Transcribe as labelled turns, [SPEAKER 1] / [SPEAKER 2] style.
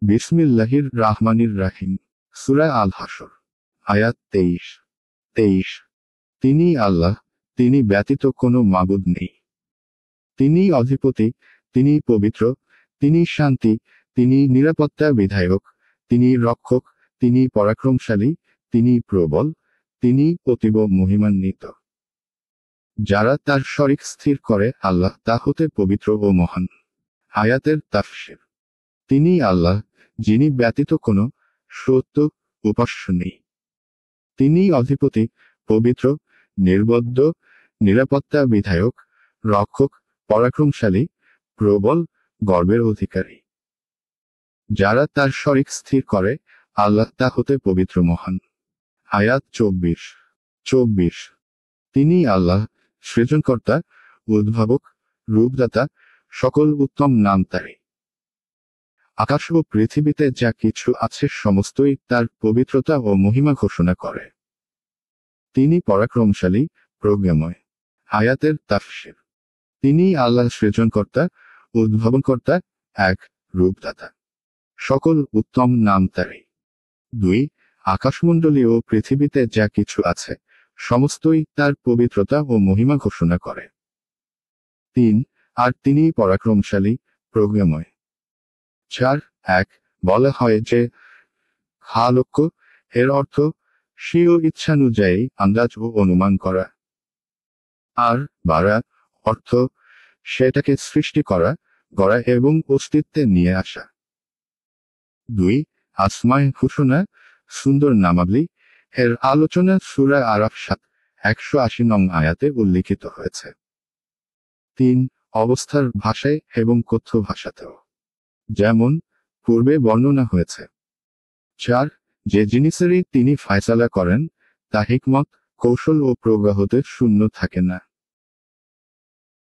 [SPEAKER 1] বিসমিল্লাহির রাহমানির রাহিম। সূরা আল হাসর, আয়াত 23। তিনি আল্লাহ, তিনি ব্যতীত কোনো মাবুদ নেই। তিনি অধিপতি, তিনি পবিত্র, তিনি শান্তি, তিনি নিরাপত্তা বিধায়ক, তিনি রক্ষক, তিনি পরাক্রমশালী, তিনি প্রবল, তিনি অতীব মহিমান্বিত। যারা তার শরিক স্থির করে আল্লাহ তা হতে পবিত্র ও মহান। আয়াতের তাফসীর। তিনি আল্লাহ, যিনি ব্যতীত কোনো সত্য উপাস্য নেই। তিনি অধিপতি, পবিত্র, নির্বদ্ধ, নিরাপত্তা বিধায়ক, রক্ষক, পরাক্রমশালী, প্রবল, গর্বের অধিকারী। যারা তার শরিক স্থির করে আল্লাহ তা হতে পবিত্র মহান। আয়াত 24। তিনি আল্লাহ, সৃজনকর্তা, উদ্ভাবক, রূপদাতা, সকল উত্তম নাম তারই। আকাশ ও পৃথিবীতে যা কিছু আছে সমস্তই তার পবিত্রতা ও মহিমা ঘোষণা করে। তিনি পরাক্রমশালী, প্রজ্ঞাময়। আয়াতের তাফসীর। তিনি আল্লাহ সৃজনকর্তা, উদ্ভাবনকর্তা, এক, রূপদাতা। সকল উত্তম নাম তারই। 2, আকাশমণ্ডলী ও পৃথিবীতে যা কিছু আছে সমস্তই তার পবিত্রতা ও মহিমা ঘোষণা করে। 3, আর তিনি পরাক্রমশালী, প্রজ্ঞাময়। 4, এক, বলা হয় যে খালক্য এর অর্থ স্বীয় ইচ্ছানুযায়ী আন্দাজ ও অনুমান করা। আর বারা অর্থ সেটাকে সৃষ্টি করা, গড়া এবং অস্তিত্বে নিয়ে আসা। 2, আসমায় ঘোষণা, সুন্দর নামাবলী এর আলোচনা সূরা আরাফ 7, 180 নং আয়াতে উল্লিখিত হয়েছে। 3, অবস্থার ভাষায় এবং কথ্য ভাষাতেও, যেমন পূর্বে বর্ণনা হয়েছে। 4, যে জিনিসেরই তিনি ফায়সালা করেন তা হিকমত, কৌশল ও প্রজ্ঞা হতে শূন্য থাকে না।